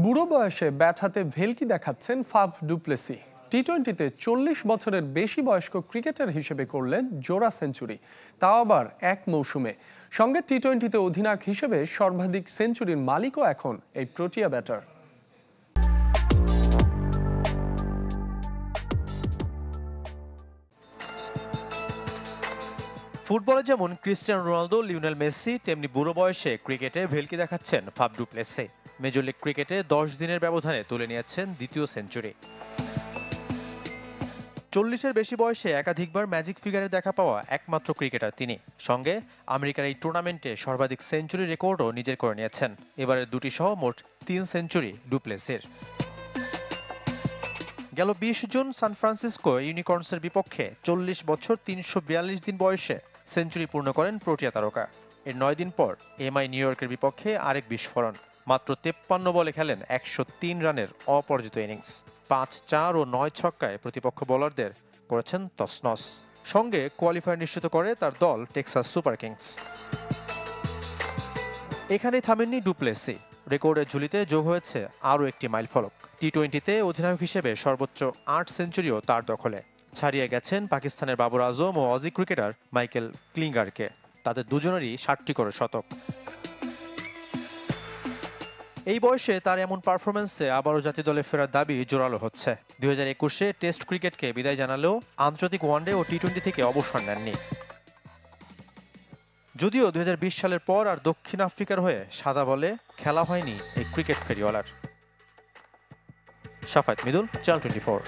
বুড়ো বয়সে ব্যাট হাতে ভেলকি দেখাচ্ছেন ফাফ ডুপ্লেসি। টি-20-তে 40 বছরের বেশি বয়স্ক ক্রিকেটার হিসেবে করলেন জোড়া সেঞ্চুরি, তাও আবার এক মৌসুমে। সঙ্গে টি-20-তে অধিনায়ক হিসেবে সর্বাধিক সেঞ্চুরির মালিকও এখন এই প্রোটিয়া ব্যাটার। ফুটবলে যেমন ক্রিস্টিয়ানো রোনালদো, লিওনেল মেসি, তেমনি বুড়ো বয়সে ক্রিকেটে ভেলকি দেখাচ্ছেন ফাফ ডুপ্লেসি। মেজর লিগ ক্রিকেটে 10 দিনের ব্যবধানে তুলে নিয়েছেন দ্বিতীয় সেঞ্চুরি। 40-এর বেশি বয়সে একাধিকবার ম্যাজিক ফিগারে দেখা পাওয়া একমাত্র ক্রিকেটার তিনি। সঙ্গে আমেরিকার এই টুর্নামেন্টে সর্বাধিক সেঞ্চুরি রেকর্ডও নিজের করে নিয়েছেন। এবারের দুটি সহ মোট 3 সেঞ্চুরি ডুপ্লেসির। গেল 20 জুন সান ফ্রান্সিসকো ইউনিকর্নসের বিপক্ষে 40 বছর 342 দিন বয়সে সেঞ্চুরি পূর্ণ করেন প্রোটিয়া তারকা। এর 9 দিন পর এমআই নিউ ইয়র্কের বিপক্ষে আরেক বিস্ফোরণ। মাত্র 53 বলে খেলেন 103 রানের অপরাজিত ইনিংস। 5, 4 ও 9 ছক্কায় প্রতিপক্ষ বোলারদের করেছেন তছনছ। সঙ্গে কোয়ালিফায়ার নিশ্চিত করে তার দল টেক্সাস সুপার কিংস। এখানেই থামেননি ডুপ্লেসি। রেকর্ডের ঝুলিতে যোগ হয়েছে আরও একটি মাইলফলক। টি-20-তে অধিনায়ক হিসেবে সর্বোচ্চ 8 সেঞ্চুরিও তার দখলে। ছাড়িয়ে গেছেন পাকিস্তানের বাবর আজম ও অজি ক্রিকেটার মাইকেল ক্লিঙ্গারকে। তাদের দুজনেরই 60টি করে শতক। এই বয়সে তার এমন পারফরমেন্সে আবারও জাতীয় দলে ফেরার দাবি জোরালো হচ্ছে। 2021-এ টেস্ট ক্রিকেটকে বিদায় জানালেও আন্তর্জাতিক ওয়ানডে ও টি-20 থেকে অবসর নেননি। যদিও 2020 সালের পর আর দক্ষিণ আফ্রিকার হয়ে সাদা বলে খেলা হয়নি এই ক্রিকেট ফেরিওয়ালার। শাফায়েত মিদুল, চ্যানেল 24।